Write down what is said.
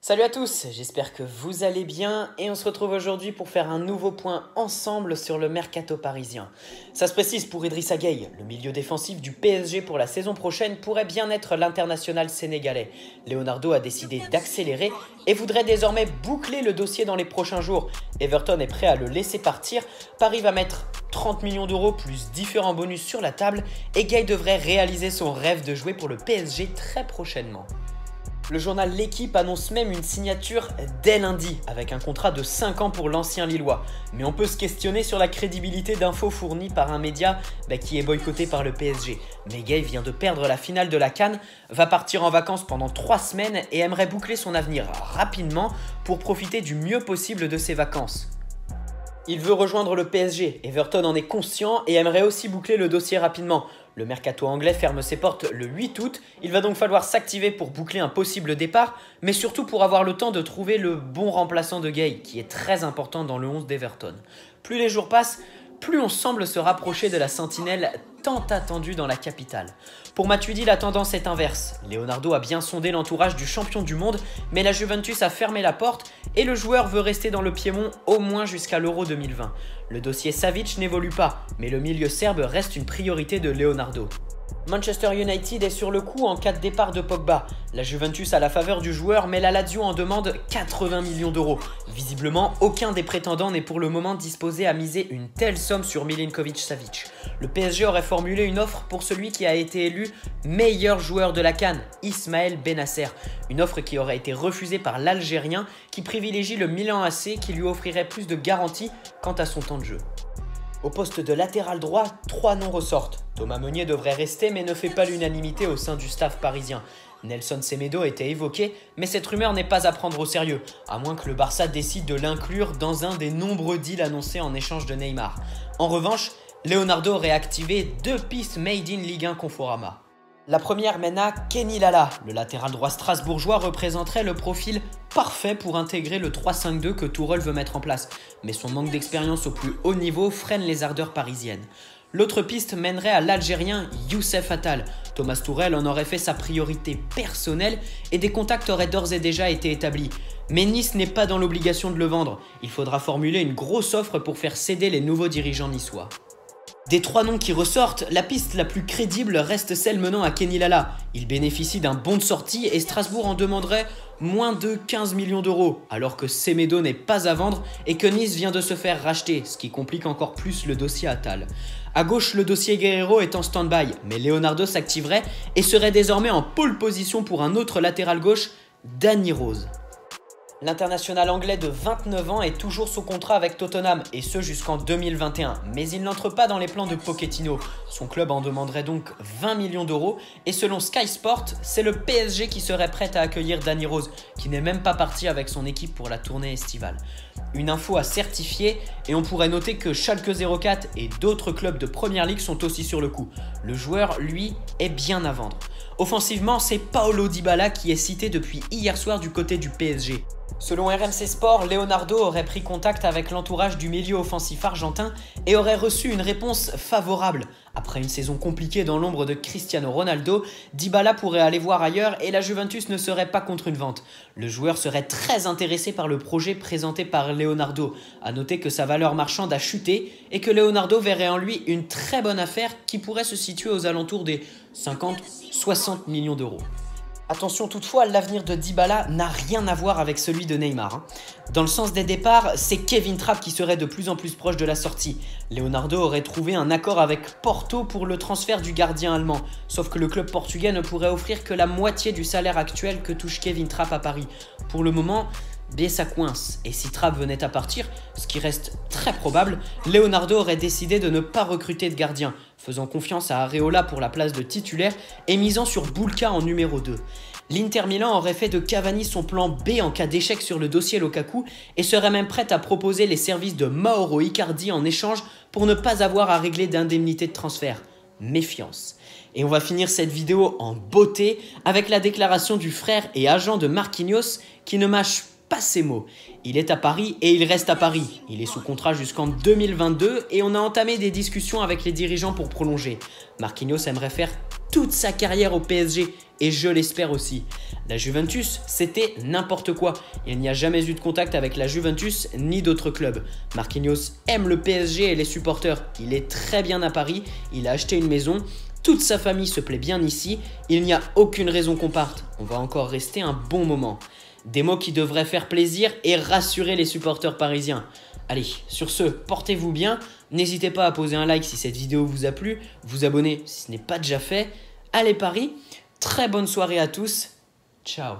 Salut à tous, j'espère que vous allez bien et on se retrouve aujourd'hui pour faire un nouveau point ensemble sur le mercato parisien. Ça se précise pour Idrissa Gueye, le milieu défensif du PSG pour la saison prochaine pourrait bien être l'international sénégalais. Leonardo a décidé d'accélérer et voudrait désormais boucler le dossier dans les prochains jours. Everton est prêt à le laisser partir, Paris va mettre 30 millions d'euros plus différents bonus sur la table et Gueye devrait réaliser son rêve de jouer pour le PSG très prochainement. Le journal L'Équipe annonce même une signature dès lundi, avec un contrat de 5 ans pour l'ancien Lillois. Mais on peut se questionner sur la crédibilité d'infos fournies par un média qui est boycotté par le PSG. Mais Gueye vient de perdre la finale de la CAN, va partir en vacances pendant 3 semaines et aimerait boucler son avenir rapidement pour profiter du mieux possible de ses vacances. Il veut rejoindre le PSG, Everton en est conscient et aimerait aussi boucler le dossier rapidement. Le mercato anglais ferme ses portes le 8 août, il va donc falloir s'activer pour boucler un possible départ, mais surtout pour avoir le temps de trouver le bon remplaçant de Gueye, qui est très important dans le 11 d'Everton. Plus les jours passent, plus on semble se rapprocher de la sentinelle tant attendue dans la capitale. Pour Matuidi, la tendance est inverse. Leonardo a bien sondé l'entourage du champion du monde, mais la Juventus a fermé la porte et le joueur veut rester dans le Piémont au moins jusqu'à l'Euro 2020. Le dossier Savic n'évolue pas, mais le milieu serbe reste une priorité de Leonardo. Manchester United est sur le coup en cas de départ de Pogba. La Juventus a la faveur du joueur, mais la Lazio en demande 80 millions d'euros. Visiblement, aucun des prétendants n'est pour le moment disposé à miser une telle somme sur Milinkovic-Savic. Le PSG aurait formulé une offre pour celui qui a été élu meilleur joueur de la CAN, Ismaël Bennacer. Une offre qui aurait été refusée par l'Algérien qui privilégie le Milan AC qui lui offrirait plus de garanties quant à son temps de jeu. Au poste de latéral droit, 3 noms ressortent. Thomas Meunier devrait rester mais ne fait pas l'unanimité au sein du staff parisien. Nelson Semedo était évoqué, mais cette rumeur n'est pas à prendre au sérieux, à moins que le Barça décide de l'inclure dans un des nombreux deals annoncés en échange de Neymar. En revanche, Leonardo aurait activé 2 pistes made in Ligue 1 Conforama. La première mène à Kenny Lala. Le latéral droit strasbourgeois représenterait le profil parfait pour intégrer le 3-5-2 que Tourelle veut mettre en place. Mais son manque d'expérience au plus haut niveau freine les ardeurs parisiennes. L'autre piste mènerait à l'Algérien Youssef Attal. Thomas Tourelle en aurait fait sa priorité personnelle et des contacts auraient d'ores et déjà été établis. Mais Nice n'est pas dans l'obligation de le vendre. Il faudra formuler une grosse offre pour faire céder les nouveaux dirigeants niçois. Des 3 noms qui ressortent, la piste la plus crédible reste celle menant à Kenny Lala. Il bénéficie d'un bon de sortie et Strasbourg en demanderait moins de 15 millions d'euros, alors que Semedo n'est pas à vendre et que Nice vient de se faire racheter, ce qui complique encore plus le dossier Attal. À gauche, le dossier Guerreiro est en stand-by, mais Leonardo s'activerait et serait désormais en pole position pour un autre latéral gauche, Danny Rose. L'international anglais de 29 ans est toujours sous contrat avec Tottenham, et ce jusqu'en 2021. Mais il n'entre pas dans les plans de Pochettino. Son club en demanderait donc 20 millions d'euros, et selon Sky Sport, c'est le PSG qui serait prêt à accueillir Danny Rose, qui n'est même pas parti avec son équipe pour la tournée estivale. Une info à certifier, et on pourrait noter que Schalke 04 et d'autres clubs de Première Ligue sont aussi sur le coup. Le joueur, lui, est bien à vendre. Offensivement, c'est Paulo Dybala qui est cité depuis hier soir du côté du PSG. Selon RMC Sport, Leonardo aurait pris contact avec l'entourage du milieu offensif argentin et aurait reçu une réponse favorable. Après une saison compliquée dans l'ombre de Cristiano Ronaldo, Dybala pourrait aller voir ailleurs et la Juventus ne serait pas contre une vente. Le joueur serait très intéressé par le projet présenté par Leonardo. A noter que sa valeur marchande a chuté et que Leonardo verrait en lui une très bonne affaire qui pourrait se situer aux alentours des 50-60 millions d'euros. Attention toutefois, l'avenir de Dybala n'a rien à voir avec celui de Neymar. Dans le sens des départs, c'est Kevin Trapp qui serait de plus en plus proche de la sortie. Leonardo aurait trouvé un accord avec Porto pour le transfert du gardien allemand, sauf que le club portugais ne pourrait offrir que la moitié du salaire actuel que touche Kevin Trapp à Paris. Pour le moment, ça coince, et si Trapp venait à partir, ce qui reste très probable, Leonardo aurait décidé de ne pas recruter de gardien, faisant confiance à Areola pour la place de titulaire et misant sur Bulka en numéro 2. L'Inter Milan aurait fait de Cavani son plan B en cas d'échec sur le dossier Lukaku et serait même prête à proposer les services de Mauro Icardi en échange pour ne pas avoir à régler d'indemnité de transfert. Méfiance. Et on va finir cette vidéo en beauté avec la déclaration du frère et agent de Marquinhos qui ne mâche pas ses mots. Il est à Paris et il reste à Paris. Il est sous contrat jusqu'en 2022 et on a entamé des discussions avec les dirigeants pour prolonger. Marquinhos aimerait faire toute sa carrière au PSG et je l'espère aussi. La Juventus, c'était n'importe quoi. Il n'y a jamais eu de contact avec la Juventus ni d'autres clubs. Marquinhos aime le PSG et les supporters. Il est très bien à Paris, il a acheté une maison. Toute sa famille se plaît bien ici, il n'y a aucune raison qu'on parte, on va encore rester un bon moment. Des mots qui devraient faire plaisir et rassurer les supporters parisiens. Allez, sur ce, portez-vous bien, n'hésitez pas à poser un like si cette vidéo vous a plu, vous abonner si ce n'est pas déjà fait. Allez Paris, très bonne soirée à tous, ciao.